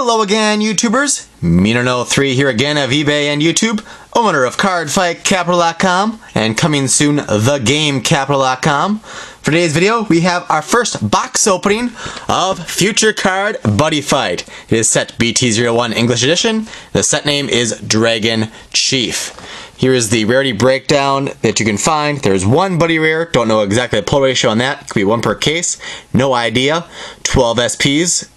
Hello again, YouTubers. Mino03 here again of eBay and YouTube, owner of CardFightCapital.com, and coming soon, TheGameCapital.com. For today's video, we have our first box opening of Future Card Buddyfight. It is set BT01 English Edition. The set name is Dragon Chief. Here is the rarity breakdown that you can find. There's one Buddy Rare. Don't know exactly the pull ratio on that. Could be one per case. No idea. 12 SPs.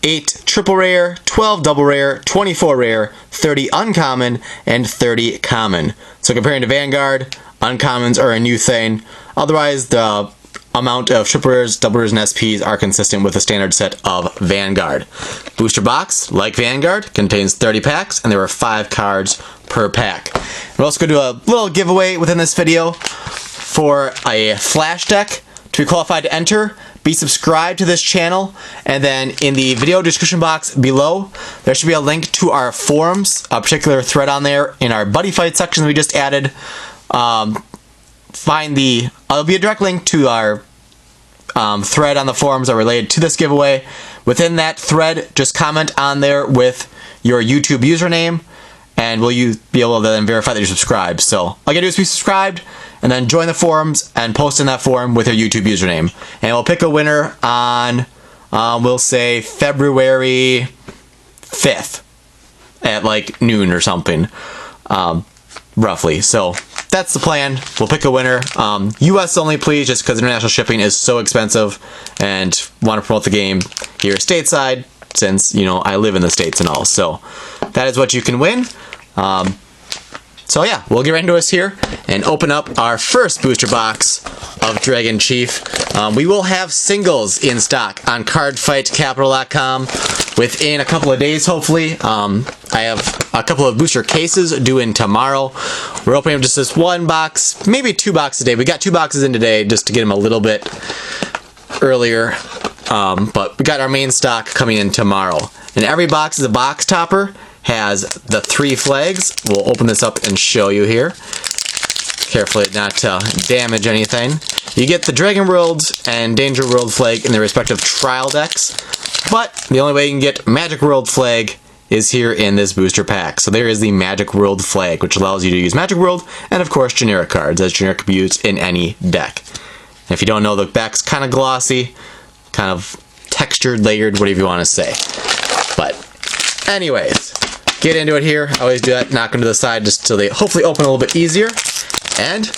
8 triple rare, 12 double rare, 24 rare, 30 uncommon, and 30 common. So comparing to Vanguard, uncommons are a new thing. Otherwise, the amount of triple rares, double rares, and SPs are consistent with the standard set of Vanguard. Booster box, like Vanguard, contains 30 packs, and there are 5 cards per pack. We're also going to do a little giveaway within this video for a flash deck. To be qualified to enter, be subscribed to this channel, and then in the video description box below, there should be a link to our forums, a particular thread on there in our Buddyfight section that we just added. There'll be a direct link to our thread on the forums that are related to this giveaway. Within that thread, just comment on there with your YouTube username, and will you be able to then verify that you're subscribed. So all you gotta do is be subscribed, and then join the forums and post in that forum with your YouTube username. And we'll pick a winner on, we'll say February 5th at like noon or something, roughly. So that's the plan. We'll pick a winner. US only, please, just because international shipping is so expensive, and want to promote the game here stateside since, you know, I live in the States and all. So that is what you can win. So yeah, we'll get right into us here and open up our first booster box of Dragon Chief. We will have singles in stock on CardFightCapital.com within a couple of days, hopefully. I have a couple of booster cases due in tomorrow. We're opening up just this one box, maybe 2 boxes a day. We got 2 boxes in today just to get them a little bit earlier. But we got our main stock coming in tomorrow. And every box is a box topper. Has the 3 flags. We'll open this up and show you here. Carefully not to damage anything. You get the Dragon World and Danger World flag in their respective trial decks, but the only way you can get Magic World flag is here in this booster pack. So there is the Magic World flag, which allows you to use Magic World and of course generic cards, as generic can be used in any deck. And if you don't know, the back's kind of glossy, kind of textured, layered, whatever you want to say. But anyways, get into it here. I always do that, knock them to the side just so they hopefully open a little bit easier. And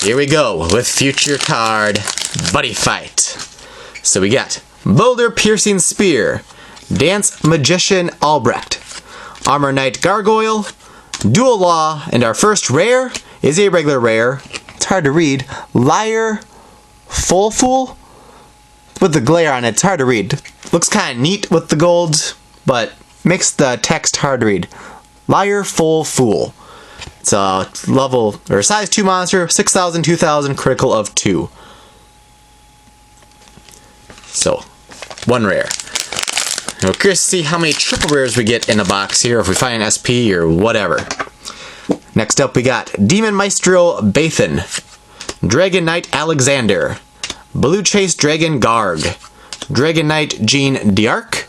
here we go with Future Card Buddyfight. So we got Boulder Piercing Spear, Dance Magician Albrecht, Armor Knight Gargoyle, Dual Law, and our first rare is a regular rare. It's hard to read. Liar Full Fool with the glare on it. It's hard to read. Looks kind of neat with the gold, but makes the text hard to read. Liar Full Fool. It's a level, or size 2 monster, 6,000, 2,000, critical of 2. So, 1 rare. And we're curious to see how many triple rares we get in a box here, if we find an SP or whatever. Next up we got Demon Maestro Bathan, Dragon Knight Alexander, Blue Chase Dragon Garg, Dragon Knight Jean D'Arc,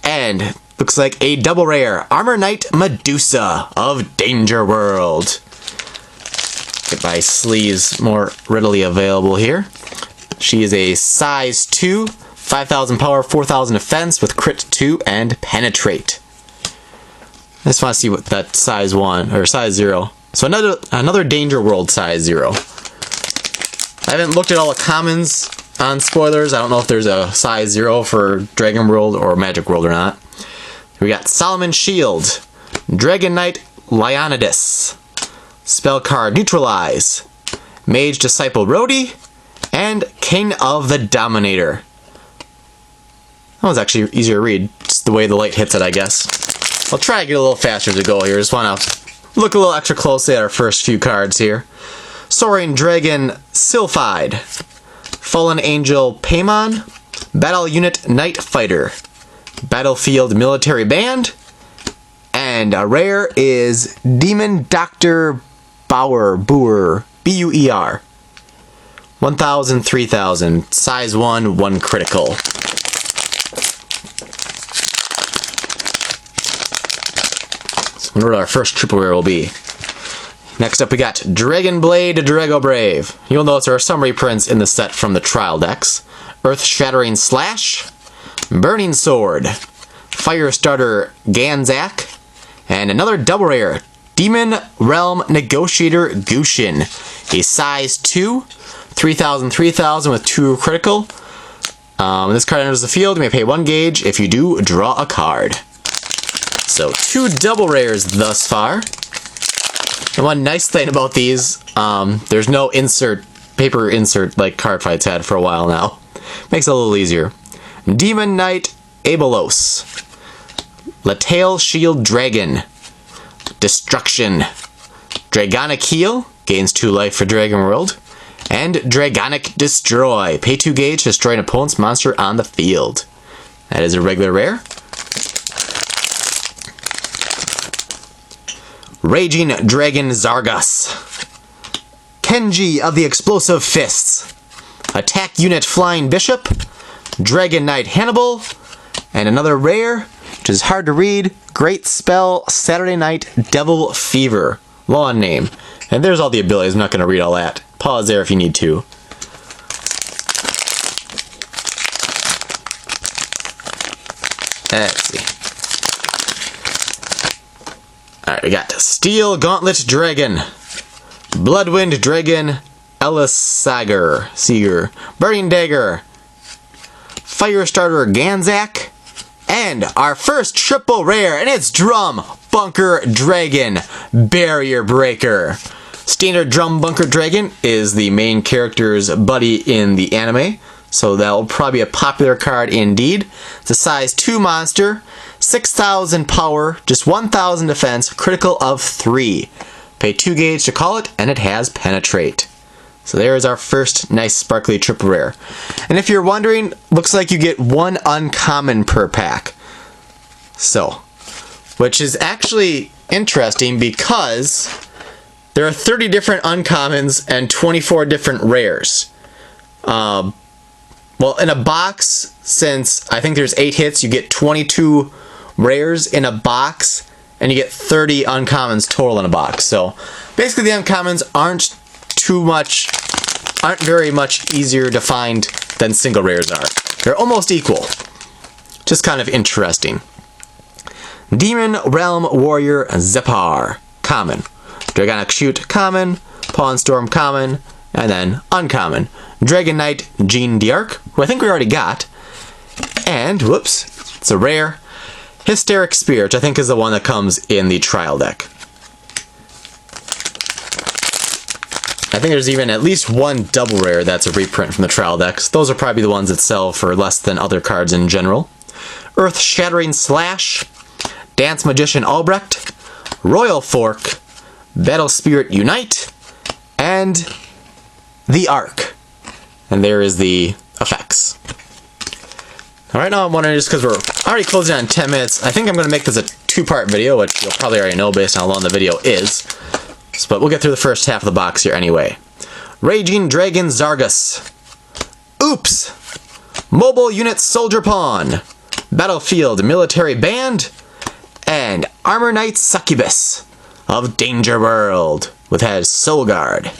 and looks like a double rare, Armor Knight Medusa of Danger World. Get my sleeves more readily available here. She is a size 2, 5,000 power, 4,000 defense with crit 2 and penetrate. I just want to see what that size 1 or size 0. So another Danger World size 0. I haven't looked at all the commons on spoilers. I don't know if there's a size 0 for Dragon World or Magic World or not. We got Solomon Shield, Dragon Knight Leonidas, Spell Card Neutralize, Mage Disciple Rhodey, and King of the Dominator. That one's actually easier to read, just the way the light hits it, I guess. I'll try to get a little faster as we go here. Just want to look a little extra closely at our first few cards here. Soaring Dragon Sylphide, Fallen Angel Paimon, Battle Unit Night Fighter, Battlefield Military Band, and a rare is Demon Dr. Bauer, B-U-E-R. 1,000, 3,000, size 1, 1 critical. wonder what our first triple rare will be. Next up we got Dragon Blade Drago Brave. You'll notice there are some reprints in the set from the trial decks. Earth Shattering Slash, Burning Sword, Firestarter Ganzak, and another double rare, Demon Realm Negotiator Gushin. A size 2, 3000 with 2 critical. When this card enters the field, you may pay 1 gauge. If you do, draw a card. So 2 double rares thus far. And one nice thing about these, there's no paper insert like card fights had for a while now. Makes it a little easier. Demon Knight Abelos, Latail Shield Dragon, Destruction, Dragonic Heal, gains 2 life for Dragon World, and Dragonic Destroy, pay 2 gauge, destroy an opponent's monster on the field. That is a regular rare. Raging Dragon Zargus, Kenji of the Explosive Fists, Attack Unit Flying Bishop, Dragon Knight Hannibal, and another rare, which is hard to read, Great Spell Saturday Night Devil Fever. Long name. And there's all the abilities, I'm not going to read all that. Pause there if you need to. Let's see. Alright, we got Steel Gauntlet Dragon, Bloodwind Dragon Seeger, Burning Dagger, Firestarter Ganzak, and our first triple rare, and it's Drum Bunker Dragon Barrier Breaker. Standard Drum Bunker Dragon is the main character's buddy in the anime, so that will probably be a popular card indeed. It's a size 2 monster, 6,000 power, just 1,000 defense, critical of 3. Pay 2 gauge to call it, and it has Penetrate. So there is our first nice sparkly triple rare. And if you're wondering, looks like you get 1 uncommon per pack. So, which is actually interesting because there are 30 different uncommons and 24 different rares. Well, in a box, since I think there's 8 hits, you get 22 rares in a box, and you get 30 uncommons total in a box. So basically the uncommons aren't very much easier to find than single rares are. They're almost equal. Just kind of interesting. Demon Realm Warrior Zepar, common. Dragonic Shoot, common. Pawn Storm, common. And then uncommon. Dragon Knight Jean D'Arc, who I think we already got. And, whoops, it's a rare. Hysteric Spear, which I think is the one that comes in the trial deck. I think there's even at least 1 double rare that's a reprint from the trial decks. Those are probably the ones that sell for less than other cards in general. Earth Shattering Slash, Dance Magician Albrecht, Royal Fork, Battle Spirit Unite, and the Arc. And there is the effects. Now, right now I'm wondering, just because we're already closing on 10 minutes, I think I'm going to make this a 2-part video, which you'll probably already know based on how long the video is. But we'll get through the first half of the box here anyway. Raging Dragon Zargus, Oops, Mobile Unit Soldier Pawn, Battlefield Military Band, and Armor Knight Succubus of Danger World, which has Soul Guard.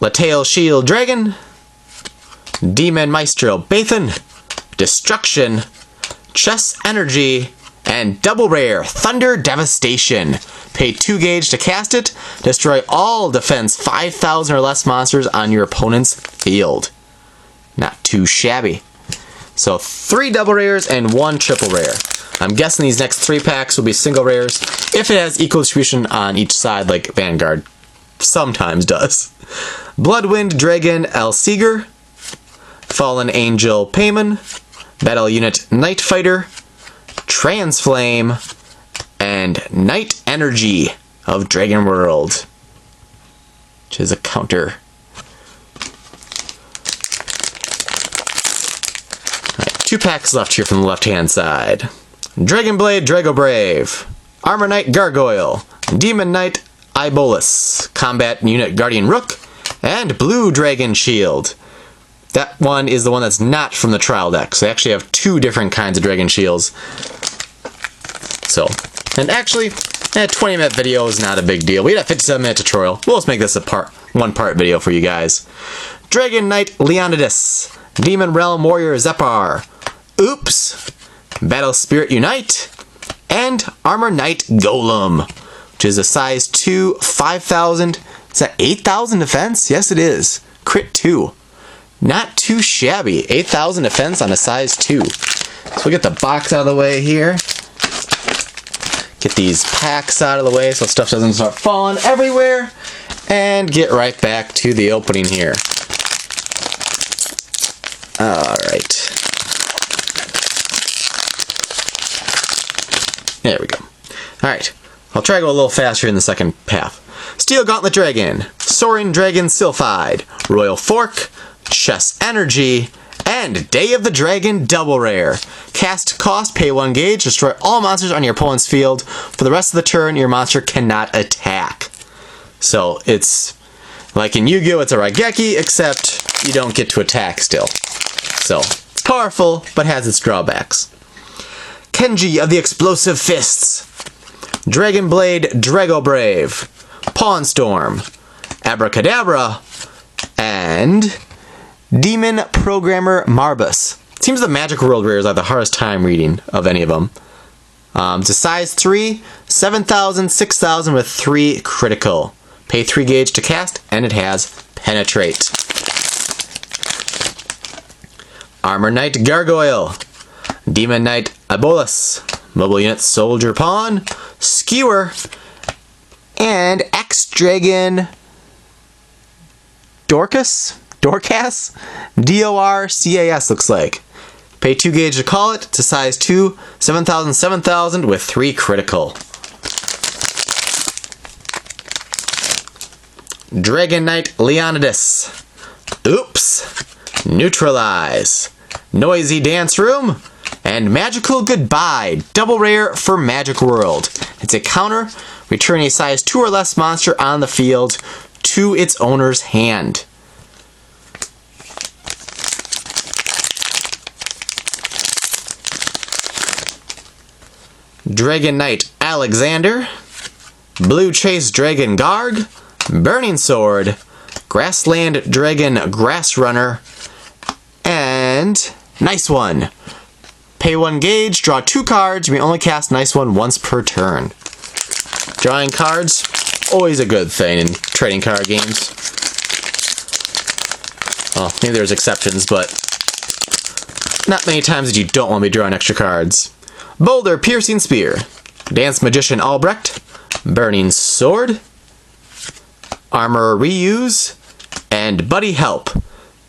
Latail Shield Dragon, Demon Maestro Bathan, Destruction, Chess Energy, and double rare Thunder Devastation. Pay 2 gauge to cast it. Destroy all defense 5,000 or less monsters on your opponent's field. Not too shabby. So 3 double rares and 1 triple rare. I'm guessing these next 3 packs will be single rares, if it has equal distribution on each side like Vanguard sometimes does. Bloodwind Dragon Seeger, Fallen Angel Payman, Battle Unit Night Fighter, Transflame, and Night Energy of Dragon World, which is a counter. Alright, 2 packs left here from the left-hand side. Dragon Blade Drago Brave, Armor Knight Gargoyle, Demon Knight Ibolus, Combat Unit Guardian Rook, and Blue Dragon Shield. That one is the one that's not from the trial deck. So they actually have 2 different kinds of Dragon Shields. So, and actually, a 20-minute video is not a big deal. We had a 57-minute tutorial. We'll just make this a one-part video for you guys. Dragon Knight Leonidas, Demon Realm Warrior Zephyr, Oops, Battle Spirit Unite, and Armor Knight Golem, which is a size 2, 5,000. Is that 8,000 defense? Yes, it is. Crit 2. Not too shabby. 8,000 defense on a size 2. So we'll get the box out of the way here. Get these packs out of the way so stuff doesn't start falling everywhere. And get right back to the opening here. Alright. There we go. Alright. I'll try to go a little faster in the second path. Steel Gauntlet Dragon, Soaring Dragon Sylphide, Royal Fork, Chess Energy, and Day of the Dragon Double Rare. Cast cost, pay 1 gauge, destroy all monsters on your opponent's field. For the rest of the turn, your monster cannot attack. So it's like in Yu-Gi-Oh! It's a Raigeki, except you don't get to attack still. So it's powerful, but has its drawbacks. Kenji of the Explosive Fists, Dragon Blade Drago Brave, Pawn Storm, Abracadabra, and Demon Programmer Marbus. It seems the Magic World rares are the hardest time reading of any of them. It's a size 3, 7,000, 6,000 with 3 critical. Pay 3 gauge to cast, and it has Penetrate. Armor Knight Gargoyle, Demon Knight Abolus, Mobile Unit Soldier Pawn, Skewer, and X-Dragon Dorcas? D-O-R-C-A-S looks like. Pay 2 gauge to call it. It's a size 2, 7,000, 7,000 with 3 critical. Dragon Knight Leonidas. Oops. Neutralize. Noisy Dance Room. And Magical Goodbye. Double rare for Magic World. It's a counter. Return a size 2 or less monster on the field to its owner's hand. Dragon Knight Alexander, Blue Chase Dragon Garg, Burning Sword, Grassland Dragon Grass Runner, and Nice One. Pay 1 gauge, draw 2 cards, you may only cast Nice One once per turn. Drawing cards, always a good thing in trading card games. Well, maybe there's exceptions, but not many times that you don't want to be drawing extra cards. Boulder Piercing Spear, Dance Magician Albrecht, Burning Sword, Armor Reuse, and Buddy Help.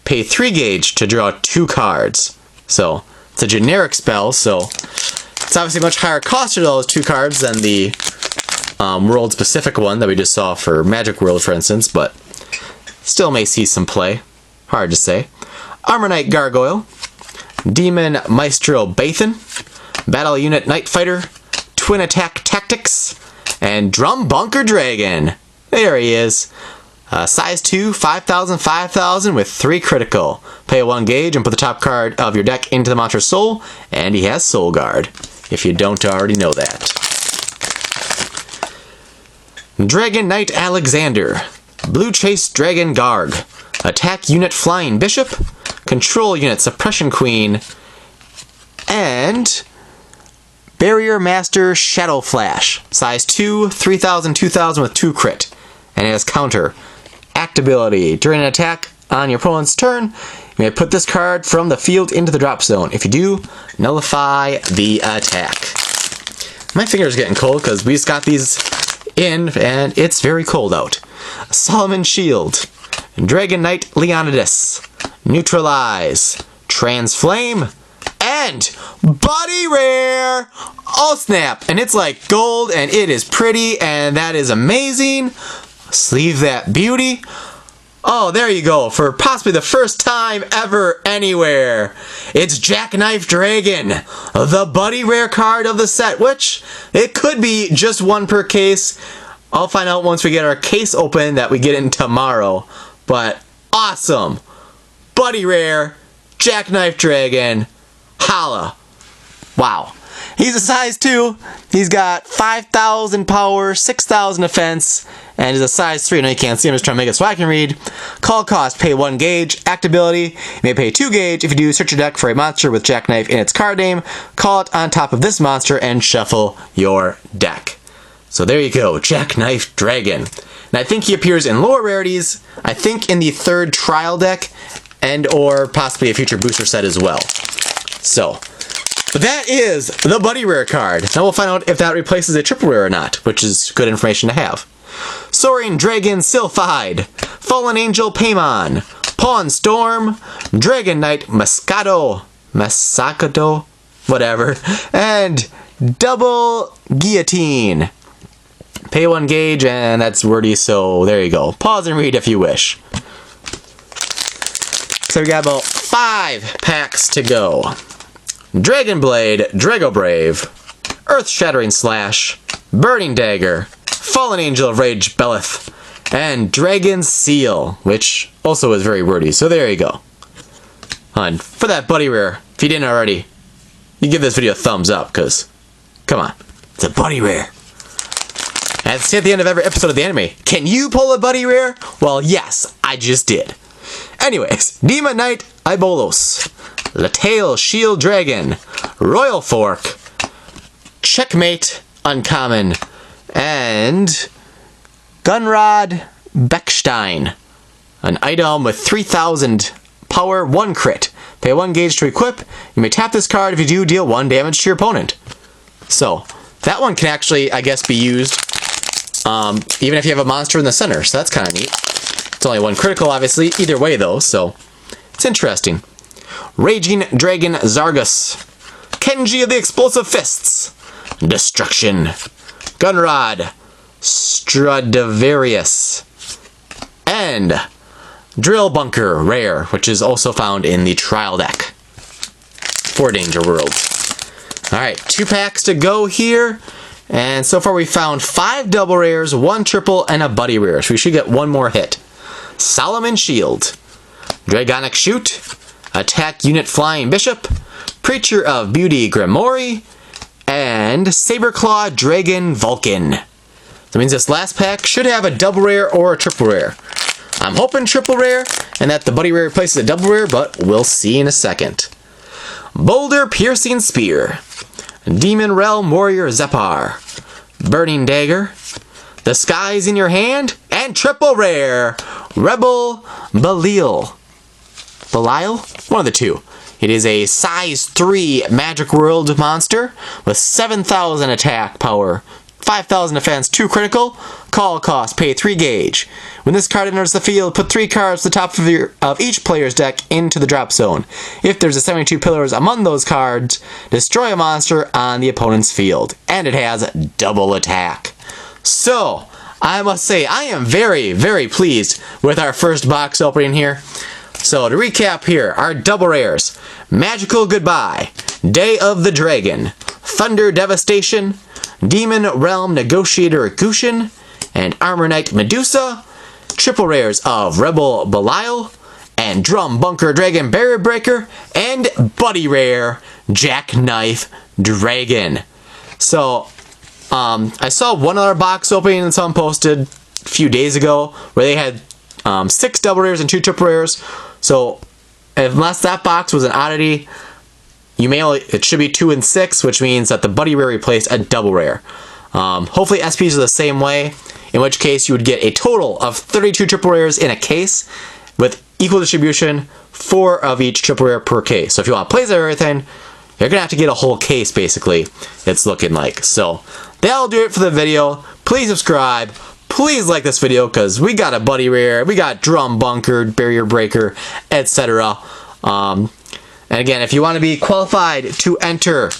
Pay 3 gauge to draw 2 cards. So, it's a generic spell, so it's obviously much higher cost to draw those 2 cards than the world-specific one that we just saw for Magic World, for instance, but still may see some play. Hard to say. Armor Knight Gargoyle, Demon Maestro Bathan, Battle Unit Night Fighter, Twin Attack Tactics, and Drum Bunker Dragon. There he is. Size 2, 5,000, 5,000 with 3 critical. Pay 1 gauge and put the top card of your deck into the monster's soul, and he has Soul Guard, if you don't already know that. Dragon Knight Alexander, Blue Chase Dragon Garg, Attack Unit Flying Bishop, Control Unit Suppression Queen, and Barrier Master Shadow Flash. Size 2, 3,000, 2,000 with 2 crit. And it has counter. Act ability. During an attack on your opponent's turn, you may put this card from the field into the drop zone. If you do, nullify the attack. My finger's getting cold because we just got these in and it's very cold out. Solomon Shield, Dragon Knight Leonidas, Neutralize, Transflame, and Buddy Rare! Oh snap! And it's like gold and it is pretty and that is amazing. Sleeve that beauty. Oh, there you go. For possibly the first time ever anywhere. It's Jackknife Dragon, the Buddy Rare card of the set, which it could be just 1 per case. I'll find out once we get our case open that we get in tomorrow. But awesome. Buddy Rare, Jackknife Dragon, holla. Wow. He's a size 2. He's got 5,000 power, 6,000 defense, and he's a size 3. Now you can't see him, I'm just trying to make it so I can read. Call cost, pay 1 gauge. Act ability, you may pay 2 gauge. If you do, search your deck for a monster with Jackknife in its card name, call it on top of this monster, and shuffle your deck. So there you go, Jackknife Dragon. And I think he appears in lower rarities, I think in the 3rd trial deck, and or possibly a future booster set as well. So that is the Buddy Rare card. Now we'll find out if that replaces a triple rare or not, which is good information to have. Soaring Dragon Sylphide, Fallen Angel Paimon, Pawn Storm, Dragon Knight Mascado, whatever, and Double Guillotine. Pay 1 gauge, and that's wordy, so there you go. Pause and read if you wish. So we got about 5 packs to go. Dragon Blade, Drago Brave, Earth Shattering Slash, Burning Dagger, Fallen Angel of Rage Belith, and Dragon Seal, which also is very wordy, so there you go. And for that Buddy Rare, if you didn't already, you give this video a thumbs up, because, come on, it's a Buddy Rare. And it's at the end of every episode of the anime. Can you pull a Buddy Rare? Well, yes, I just did. Anyways, Demon Knight Ibolos, Latail Shield Dragon, Royal Fork, Checkmate Uncommon, and Gunrod Beckstein. An item with 3,000 power, 1 crit. Pay 1 gauge to equip. You may tap this card. If you do, deal 1 damage to your opponent. So, that one can actually, I guess, be used even if you have a monster in the center. So that's kind of neat. It's only 1 critical, obviously. Either way, though, so it's interesting. Raging Dragon Zargus, Kenji of the Explosive Fists, Destruction, Gunrod, Stradivarius, and Drill Bunker Rare, which is also found in the trial deck for Danger World. Alright, 2 packs to go here, and so far we found 5 double rares, 1 triple, and a Buddy Rare, so we should get 1 more hit. Solomon Shield, Dragonic Shoot, Attack Unit Flying Bishop, Preacher of Beauty Grimoire, and Saberclaw Dragon Vulcan. That means this last pack should have a double rare or a triple rare. I'm hoping triple rare, and that the Buddy Rare replaces a double rare, but we'll see in a second. Boulder Piercing Spear, Demon Realm Warrior Zepar, Burning Dagger, The Skies in Your Hand, and triple rare, Rebel Belial. Belial? One of the two. It is a size 3 Magic World monster with 7,000 attack power, 5,000 defense, 2 critical, call cost, pay 3 gauge. When this card enters the field, put 3 cards to the top of each player's deck into the drop zone. If there's a 72 pillars among those cards, destroy a monster on the opponent's field. And it has double attack. So, I must say, I am very, very pleased with our first box opening here. So, to recap here, our double rares: Magical Goodbye, Day of the Dragon, Thunder Devastation, Demon Realm Negotiator Gushin, and Armor Knight Medusa, triple rares of Rebel Belial, and Drum Bunker Dragon Barrier Breaker, and Buddy Rare Jackknife Dragon. So, I saw one other box opening that someone posted a few days ago where they had 6 double rares and 2 triple rares. So, unless that box was an oddity, it should be 2 and 6, which means that the Buddy Rare replaced a double rare. Hopefully SPs are the same way, in which case you would get a total of 32 triple rares in a case with equal distribution, 4 of each triple rare per case. So if you want to place everything, you're going to have to get a whole case, basically, it's looking like. So that'll do it for the video. Please subscribe. Please like this video, because we got a Buddy Rare, we got Drum Bunker, Barrier Breaker, etc. And again, if you want to be qualified to enter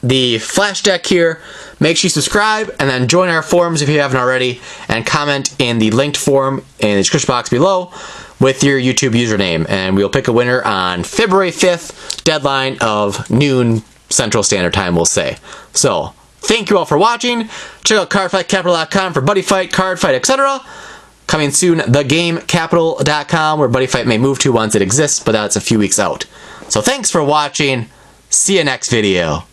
the Flash deck here, make sure you subscribe and then join our forums if you haven't already, and comment in the linked forum in the description box below with your YouTube username, and we'll pick a winner on February 5th, deadline of noon Central Standard Time, we'll say. So, thank you all for watching. Check out cardfightcapital.com for Buddyfight, Cardfight, etc. Coming soon, thegamecapital.com, where Buddyfight may move to once it exists, but that's a few weeks out. So thanks for watching. See you next video.